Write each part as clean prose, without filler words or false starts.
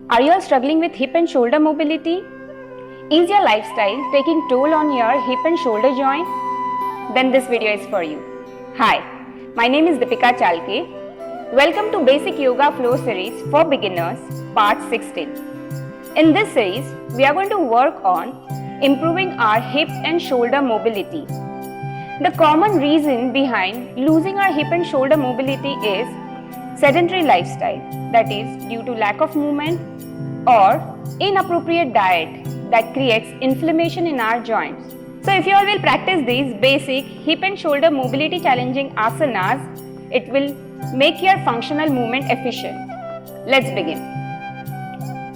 Are you all struggling with hip and shoulder mobility? Is your lifestyle taking toll on your hip and shoulder joint? Then this video is for you. Hi, my name is Deepika Chalke. Welcome to Basic Yoga Flow Series for Beginners, Part 16. In this series, we are going to work on improving our hip and shoulder mobility. The common reason behind losing our hip and shoulder mobility is sedentary lifestyle, that is due to lack of movement or inappropriate diet that creates inflammation in our joints. So if you all will practice these basic hip and shoulder mobility challenging asanas, it will make your functional movement efficient. Let's begin.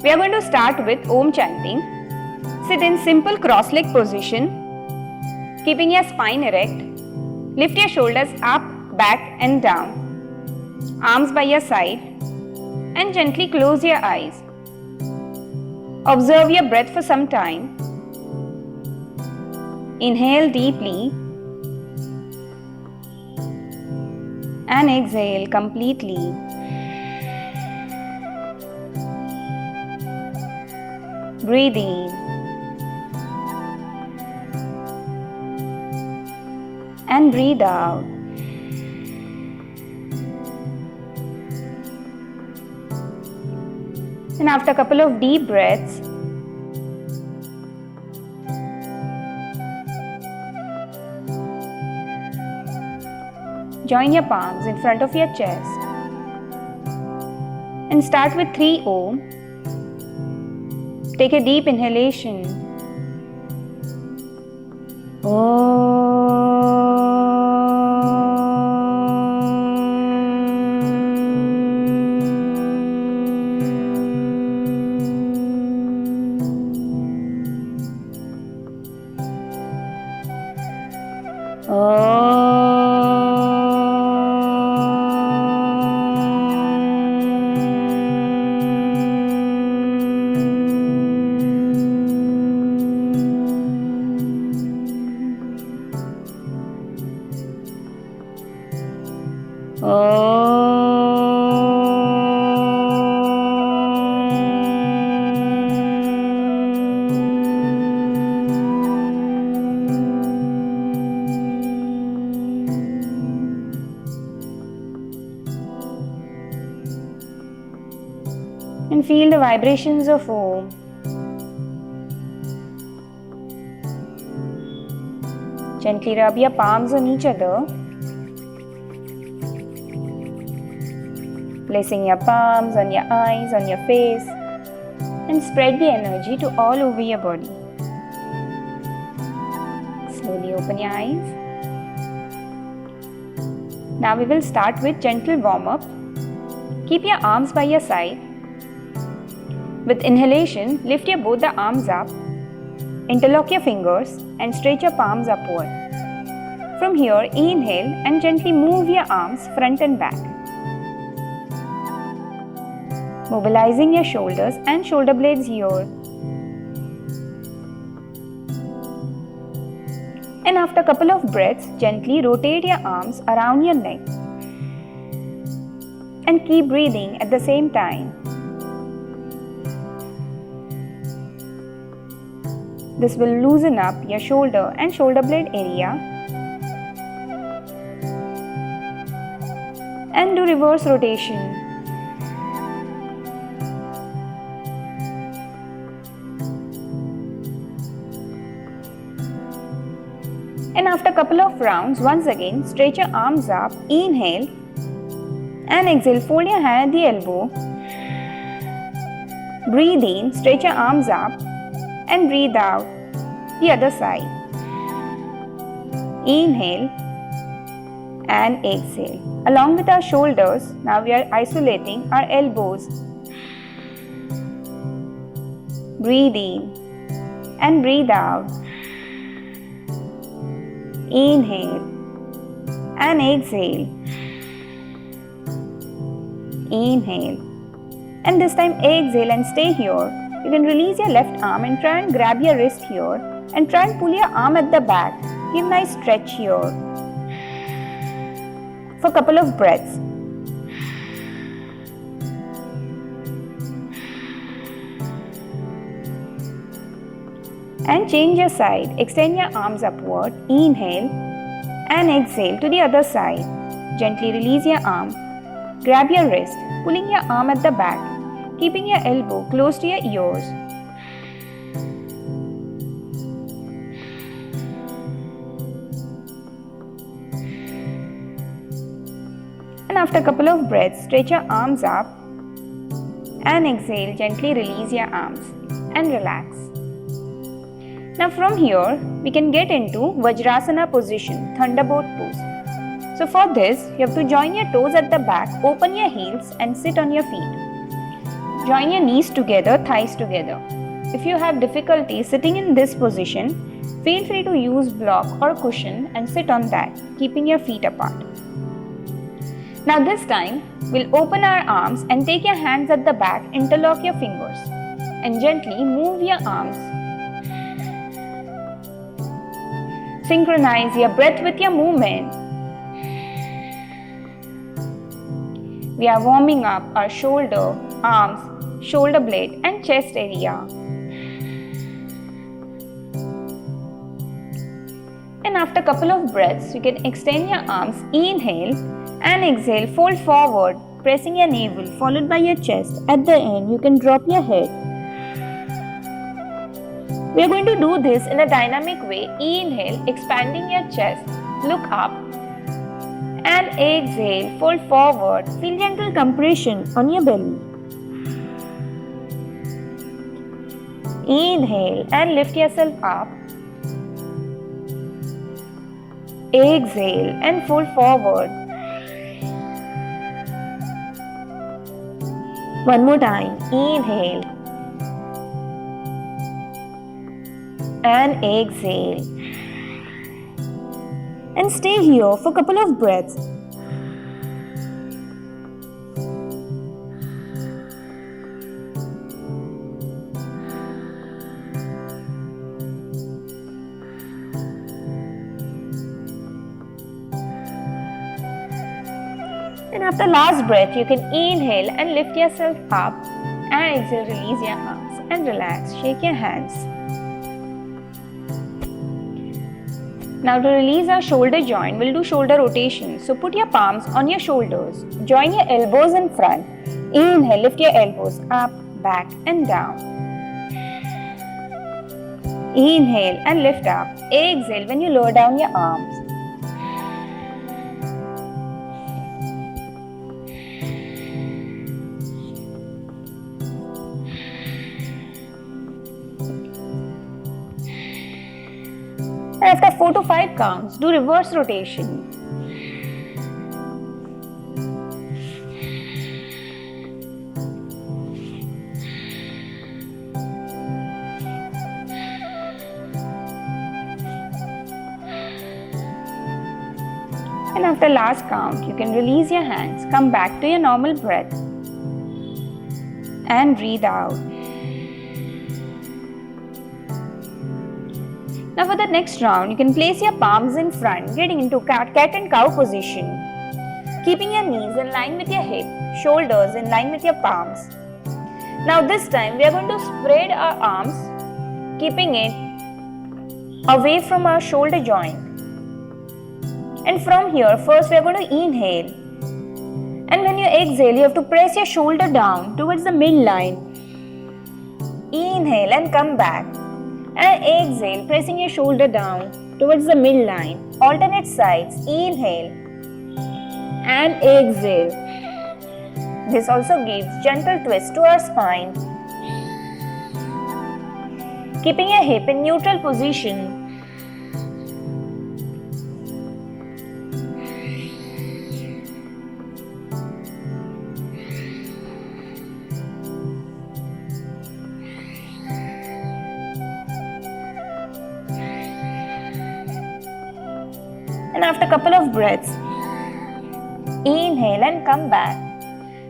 We are going to start with Om chanting. Sit in simple cross-leg position, keeping your spine erect. Lift your shoulders up, back and down. Arms by your side and gently close your eyes. Observe your breath for some time. Inhale deeply and exhale completely. Breathe in and breathe out. And after a couple of deep breaths, join your palms in front of your chest and start with 3 Om. Take a deep inhalation. Om. And feel the vibrations of Om. Gently rub your palms on each other, placing your palms on your eyes, on your face, and spread the energy to all over your body. Slowly open your eyes. Now we will start with gentle warm-up. Keep your arms by your side. With inhalation, lift your both the arms up, interlock your fingers and stretch your palms upward. From here, inhale and gently move your arms front and back, mobilizing your shoulders and shoulder blades here. And after a couple of breaths, gently rotate your arms around your neck and keep breathing at the same time. This will loosen up your shoulder and shoulder blade area. And do reverse rotation. And after a couple of rounds, once again, stretch your arms up, inhale and exhale, fold your hand at the elbow. Breathe in, stretch your arms up and breathe out the other side. Inhale and exhale. Along with our shoulders, now we are isolating our elbows. Breathe in and breathe out. Inhale and exhale. Inhale. And this time exhale and stay here. You can release your left arm and try and grab your wrist here and try and pull your arm at the back. Give nice stretch here for a couple of breaths. and change your side. Extend your arms upward. Inhale and exhale to the other side. Gently release your arm. Grab your wrist, pulling your arm at the back, keeping your elbow close to your ears. And after a couple of breaths, stretch your arms up and exhale. Gently release your arms and relax. Now from here, we can get into Vajrasana position, Thunderbolt pose. So for this, you have to join your toes at the back, open your heels and sit on your feet. Join your knees together, thighs together. If you have difficulty sitting in this position, feel free to use block or cushion and sit on that, keeping your feet apart. Now this time, we'll open our arms and take your hands at the back, interlock your fingers and gently move your arms. Synchronize your breath with your movement. We are warming up our shoulder, arms, shoulder blade and chest area. And after a couple of breaths, you can extend your arms. Inhale and exhale, fold forward, pressing your navel followed by your chest. At the end, you can drop your head. We are going to do this in a dynamic way. Inhale, expanding your chest, look up. And exhale, fold forward, feel gentle compression on your belly. Inhale and lift yourself up. Exhale and fold forward. One more time. Inhale and exhale. And stay here for a couple of breaths. And after last breath, you can inhale and lift yourself up and exhale, release your arms and relax. Shake your hands. Now to release our shoulder joint, we'll do shoulder rotation. So put your palms on your shoulders. Join your elbows in front. Inhale, lift your elbows up, back and down. Inhale and lift up. Exhale when you lower down your arms. And after 4 to 5 counts, do reverse rotation. And after last count, you can release your hands, come back to your normal breath and breathe out. Now for the next round, you can place your palms in front, getting into cat and cow position. Keeping your knees in line with your hip, shoulders in line with your palms. Now this time, we are going to spread our arms, keeping it away from our shoulder joint. And from here, first we are going to inhale. And when you exhale, you have to press your shoulder down towards the midline. Inhale and come back. And exhale, pressing your shoulder down towards the midline. Alternate sides. Inhale and exhale. This also gives gentle twist to our spine. Keeping your hip in neutral position. And after a couple of breaths, inhale and come back.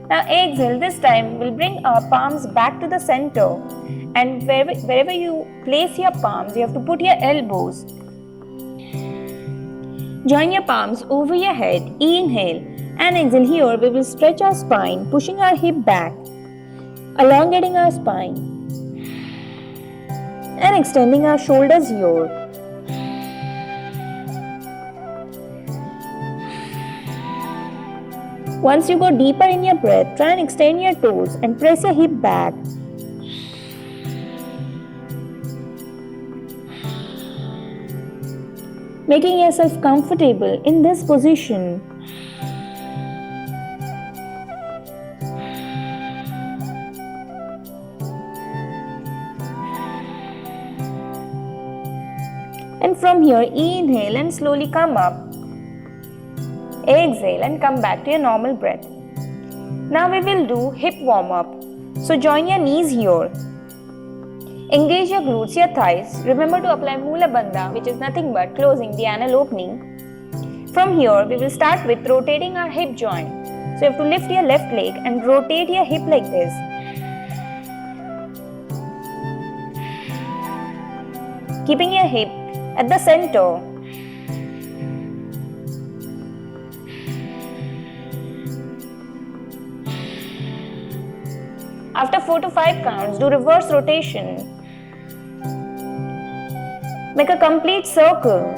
Now exhale, this time we'll bring our palms back to the center, and wherever you place your palms, you have to put your elbows. Join your palms over your head, inhale and exhale. Here we will stretch our spine, pushing our hip back, elongating our spine. and extending our shoulders here. Once you go deeper in your breath, try and extend your toes and press your hip back. Making yourself comfortable in this position. And from here, inhale and slowly come up. Exhale and come back to your normal breath. Now we will do hip warm up. So join your knees here. Engage your glutes, your thighs. Remember to apply Mula Bandha, which is nothing but closing the anal opening. From here, we will start with rotating our hip joint. So you have to lift your left leg and rotate your hip like this. Keeping your hip at the center. After 4 to 5 counts, do reverse rotation. Make a complete circle.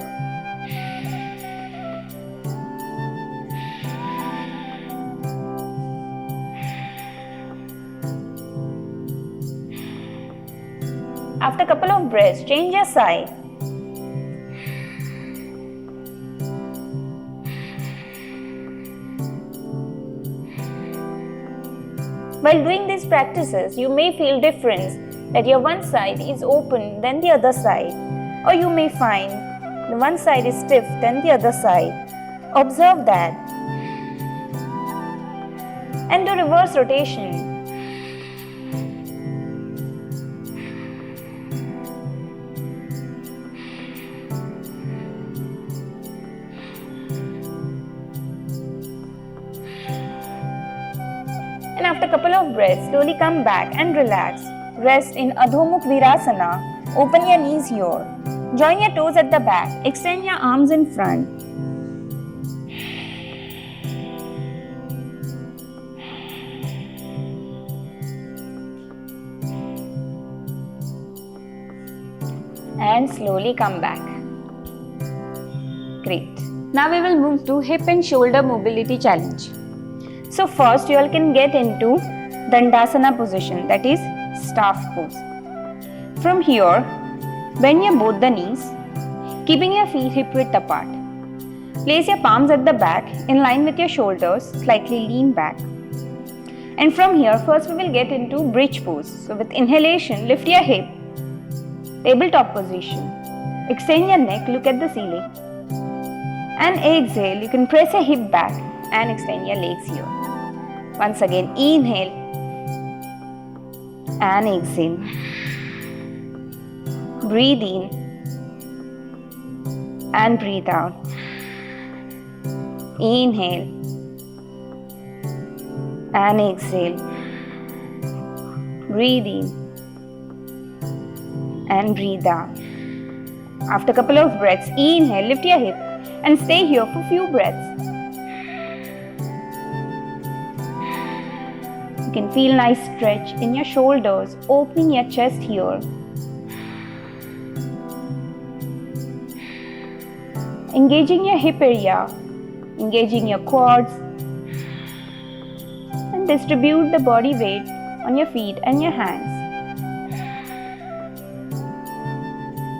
After a couple of breaths, change your side. While doing these practices, you may feel difference that your one side is open than the other side, or you may find the one side is stiff than the other side. Observe that and do reverse rotation. And after a couple of breaths, slowly come back and relax. Rest in Adho Mukh Virasana. Open your knees here. Join your toes at the back. Extend your arms in front. And slowly come back. Great. Now we will move to hip and shoulder mobility challenge. So first you all can get into Dandasana position, that is staff pose. From here, bend your both the knees, keeping your feet hip width apart. Place your palms at the back in line with your shoulders, slightly lean back. And from here, first we will get into bridge pose. So with inhalation, lift your hip, tabletop position. Extend your neck, look at the ceiling. And exhale, you can press your hip back and extend your legs here. Once again, inhale and exhale. Breathe in and breathe out. Inhale and exhale. Breathe in and breathe out. After a couple of breaths, inhale, lift your hip and stay here for a few breaths. You can feel nice stretch in your shoulders, opening your chest here. Engaging your hip area, engaging your quads, and distribute the body weight on your feet and your hands.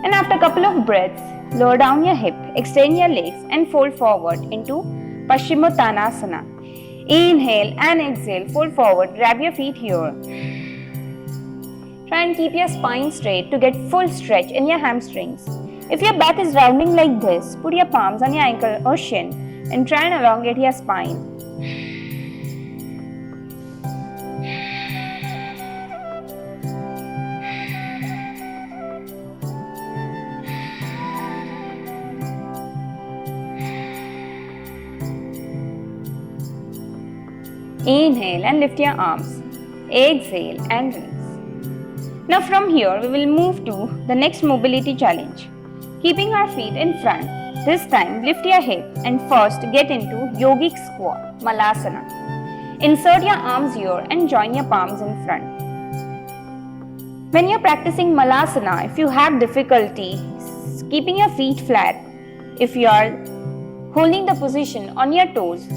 And after a couple of breaths, lower down your hip, extend your legs and fold forward into Paschimottanasana. Inhale and exhale, fold forward, grab your feet here. Try and keep your spine straight to get full stretch in your hamstrings. If your back is rounding like this, put your palms on your ankle or shin and try and elongate your spine. Inhale and lift your arms. Exhale and release. Now from here, we will move to the next mobility challenge. Keeping our feet in front, this time lift your hip and first get into yogic squat, Malasana. Insert your arms here and join your palms in front. When you're practicing Malasana, if you have difficulty keeping your feet flat, if you are holding the position on your toes,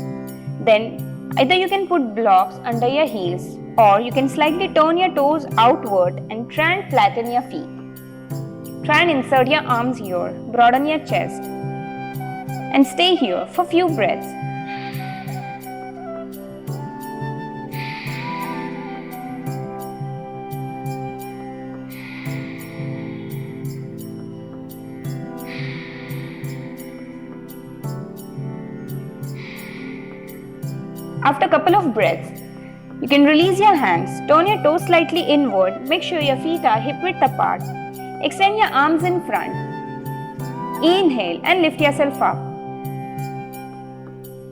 then either you can put blocks under your heels or you can slightly turn your toes outward and try and flatten your feet. Try and insert your arms here, broaden your chest and stay here for few breaths. After a couple of breaths, you can release your hands, turn your toes slightly inward, make sure your feet are hip width apart. Extend your arms in front. Inhale and lift yourself up.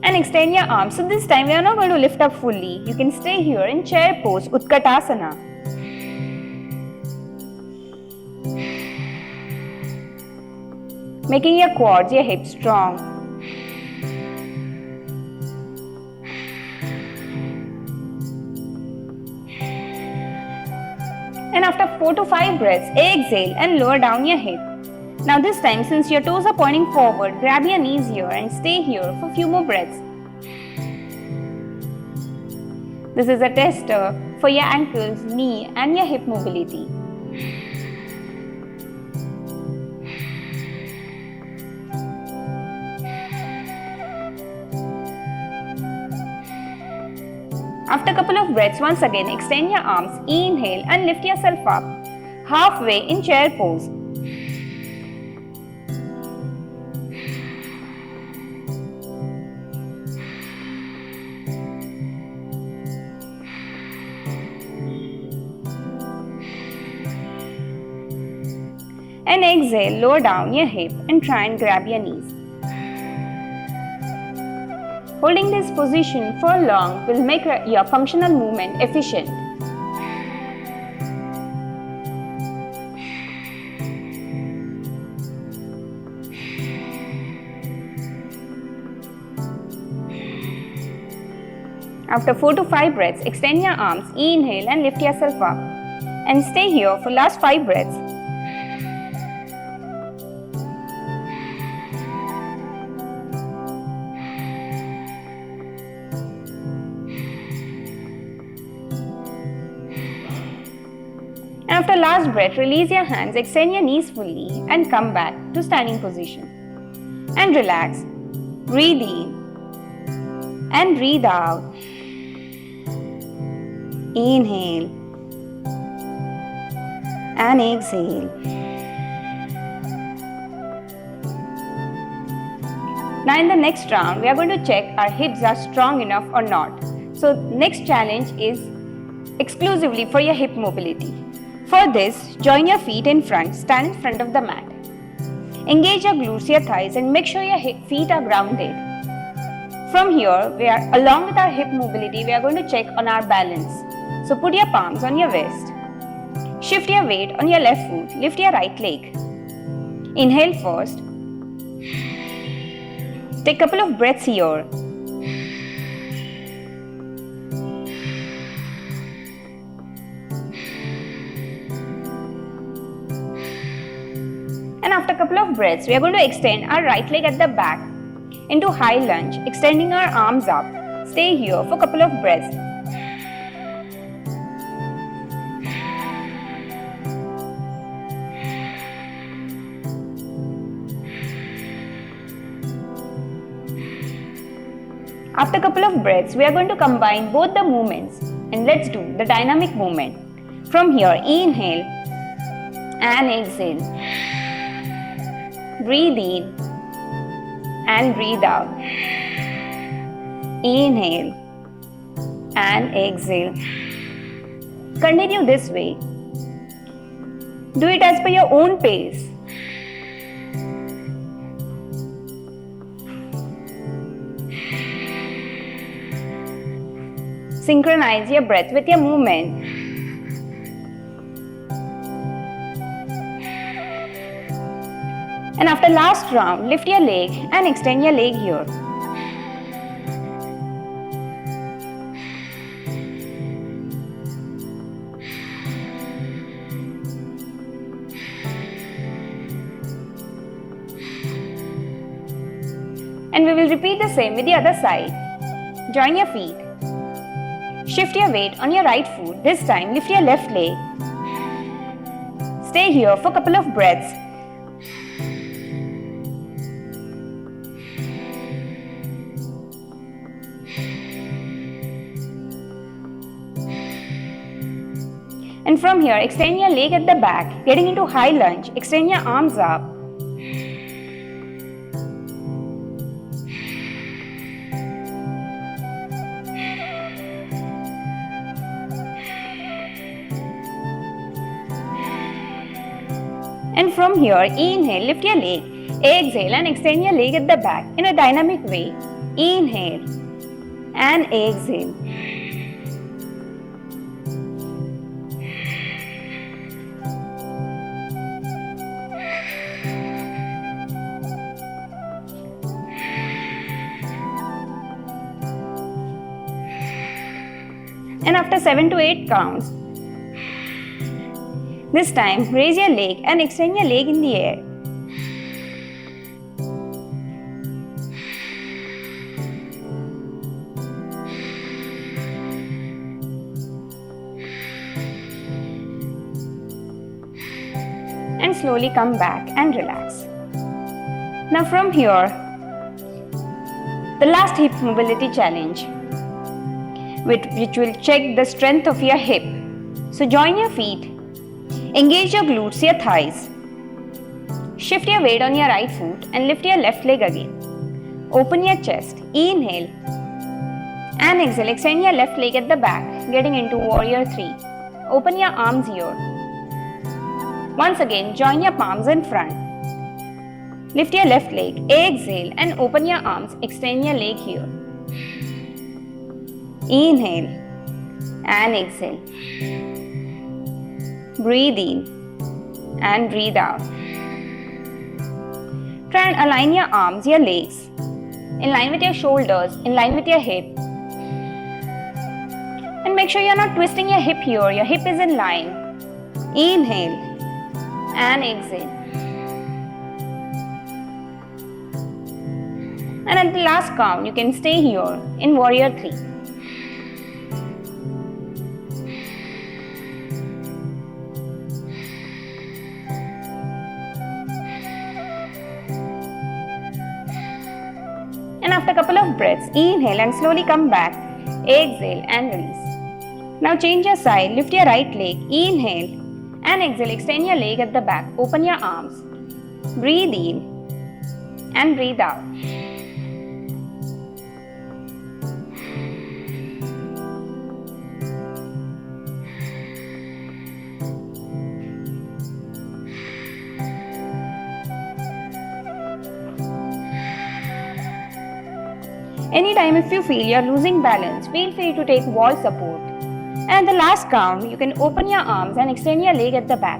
And extend your arms. So this time we are not going to lift up fully. You can stay here in chair pose, Utkatasana. Making your quads, your hips strong. And after 4 to 5 breaths, exhale and lower down your hip. Now this time, since your toes are pointing forward, grab your knees here and stay here for a few more breaths. This is a tester for your ankles, knee and your hip mobility. After a couple of breaths, once again extend your arms, inhale and lift yourself up, halfway in chair pose. And exhale, lower down your hip and try and grab your knees. Holding this position for long will make your functional movement efficient. After 4 to 5 breaths, extend your arms, inhale and lift yourself up. And stay here for last 5 breaths. After last breath, release your hands, extend your knees fully and come back to standing position. And relax. Breathe in and breathe out. Inhale and exhale. Now in the next round, we are going to check our hips are strong enough or not. So next challenge is exclusively for your hip mobility. For this, join your feet in front, stand in front of the mat. Engage your glutes, your thighs and make sure your feet are grounded. From here, along with our hip mobility, we are going to check on our balance. So put your palms on your waist. Shift your weight on your left foot, lift your right leg. Inhale first. Take a couple of breaths here. And after a couple of breaths, we are going to extend our right leg at the back into high lunge, extending our arms up. Stay here for a couple of breaths. After a couple of breaths, we are going to combine both the movements and let's do the dynamic movement. From here, inhale and exhale. Breathe in and breathe out. Inhale and exhale. Continue this way. Do it as per your own pace. Synchronize your breath with your movement. And after last round, lift your leg and extend your leg here. We'll repeat the same with the other side. Join your feet. Shift your weight on your right foot. This time, lift your left leg. Stay here for a couple of breaths. And from here, extend your leg at the back, getting into high lunge. Extend your arms up. And from here, inhale, lift your leg. Exhale and extend your leg at the back in a dynamic way. Inhale and exhale. And after 7 to 8 counts, this time raise your leg and extend your leg in the air. And slowly come back and relax. Now from here, the last hip mobility challenge, which will check the strength of your hip. So join your feet, engage your glutes, your thighs. Shift your weight on your right foot and lift your left leg again. Open your chest, inhale and exhale, extend your left leg at the back, getting into warrior 3. Open your arms here. Once again, join your palms in front. Lift your left leg, exhale and open your arms, extend your leg here. Inhale and exhale. Breathe in and breathe out. Try and align your arms, your legs, in line with your shoulders, in line with your hip. And make sure you're not twisting your hip here, your hip is in line. Inhale and exhale. And at the last count, you can stay here in warrior 3. And after a couple of breaths, inhale and slowly come back. Exhale and release. Now change your side, lift your right leg, inhale and exhale, extend your leg at the back, open your arms. Breathe in and breathe out. Anytime if you feel you are losing balance, feel free to take wall support. And the last count, you can open your arms and extend your leg at the back.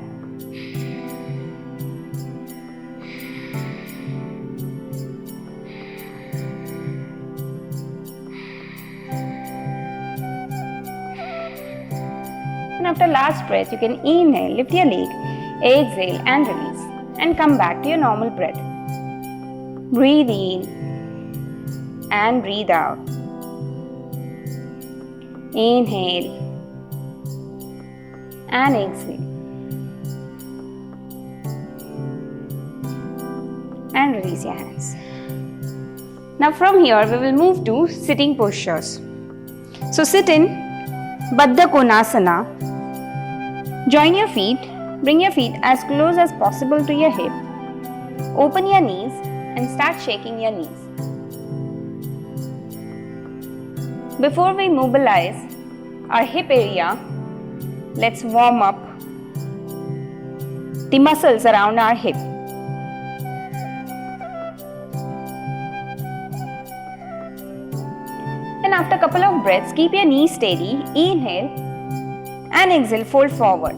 And after last breath, you can inhale, lift your leg, exhale and release. And come back to your normal breath. Breathe in and breathe out. Inhale and exhale. And release your hands. Now from here we will move to sitting postures. So sit in Baddha Konasana. Join your feet. Bring your feet as close as possible to your hip. Open your knees and start shaking your knees. Before we mobilize our hip area, let's warm up the muscles around our hip. And after a couple of breaths, keep your knees steady. Inhale and exhale, fold forward.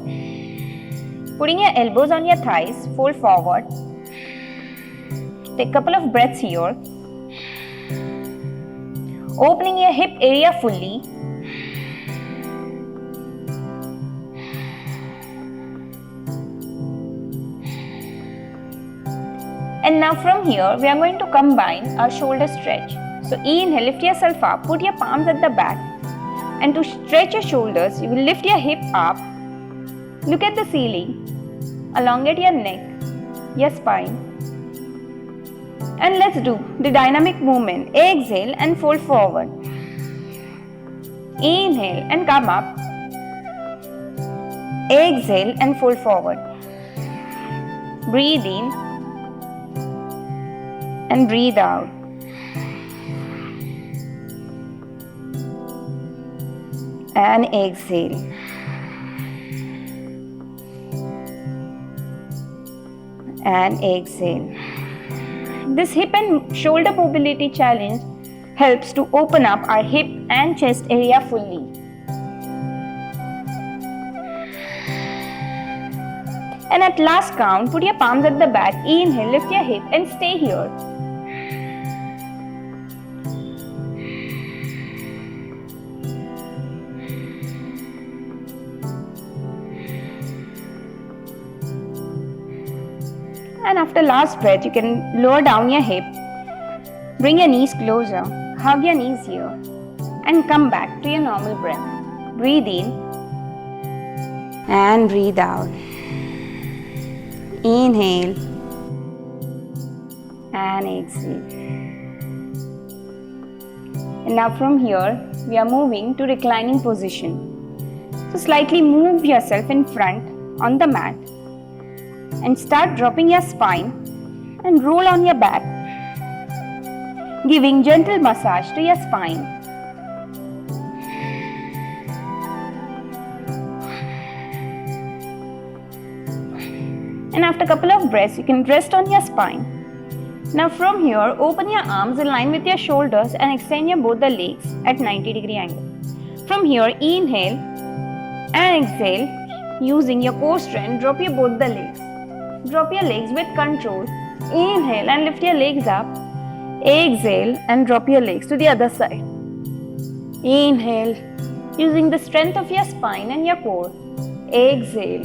Putting your elbows on your thighs, fold forward. Take a couple of breaths here. Opening your hip area fully. And now from here, we are going to combine our shoulder stretch. So inhale, lift yourself up, put your palms at the back. And to stretch your shoulders, you will lift your hip up, look at the ceiling, elongate your neck, your spine. And let's do the dynamic movement. Exhale and fold forward. Inhale and come up. Exhale and fold forward. Breathe in and breathe out. And exhale. And exhale. This hip and shoulder mobility challenge helps to open up our hip and chest area fully. And at last count, put your palms at the back, inhale, lift your hip and stay here. And after last breath, you can lower down your hip, bring your knees closer, hug your knees here and come back to your normal breath. Breathe in and breathe out. Inhale and exhale. And now from here, we are moving to reclining position. So slightly move yourself in front on the mat and start dropping your spine and roll on your back, giving gentle massage to your spine. And after a couple of breaths, you can rest on your spine. Now from here, open your arms in line with your shoulders and extend your both the legs at 90-degree angle. From here, inhale and exhale. Using your core strength, drop your both the legs. Drop your legs with control. Inhale and lift your legs up. Exhale and drop your legs to the other side. Inhale, using the strength of your spine and your core. Exhale.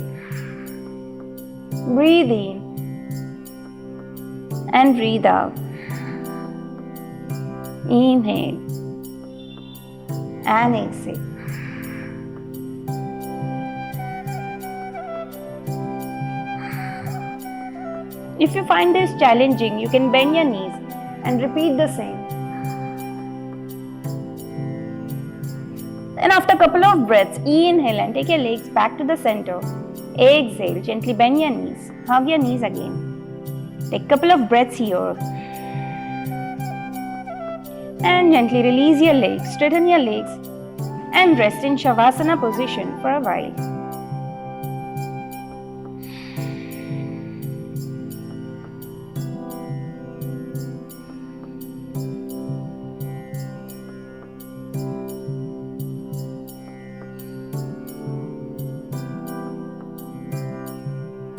Breathe in and breathe out. Inhale and exhale. If you find this challenging, you can bend your knees and repeat the same. And after a couple of breaths, inhale and take your legs back to the center. Exhale, gently bend your knees, hug your knees again. Take a couple of breaths here. And gently release your legs, straighten your legs and rest in Shavasana position for a while.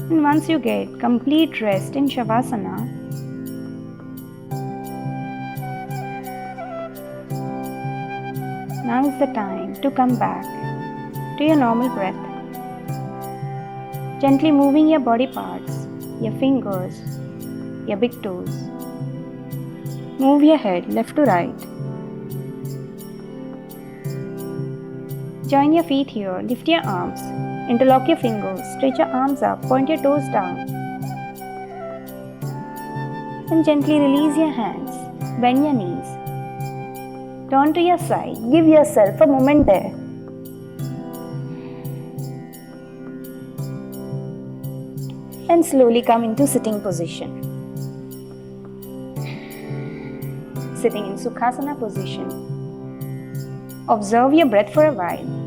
And once you get complete rest in Shavasana, now is the time to come back to your normal breath. Gently moving your body parts, your fingers, your big toes. Move your head left to right. Join your feet here, lift your arms. Interlock your fingers, stretch your arms up, point your toes down. And gently release your hands, bend your knees. Turn to your side, give yourself a moment there. And slowly come into sitting position. Sitting in Sukhasana position. Observe your breath for a while.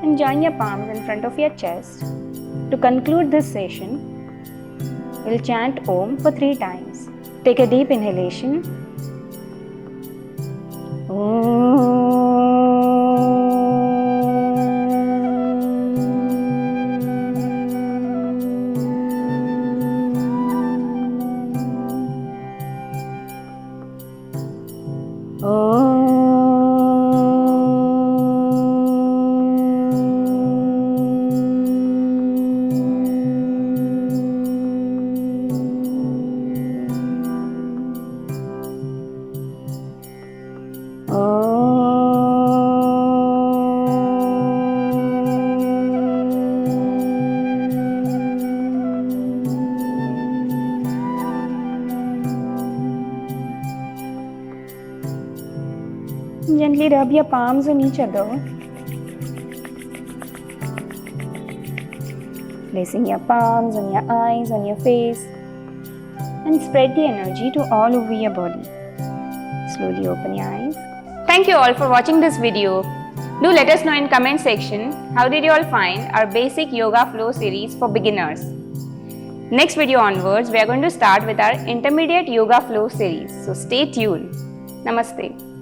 And join your palms in front of your chest. To conclude this session, we'll chant Om for 3 times. Take a deep inhalation. Om. Gently rub your palms on each other, placing your palms on your eyes, on your face, and spread the energy to all over your body. Slowly open your eyes. Thank you all for watching this video. Do let us know in comment section how did you all find our basic yoga flow series for beginners. Next video onwards, we are going to start with our intermediate yoga flow series. So stay tuned. Namaste.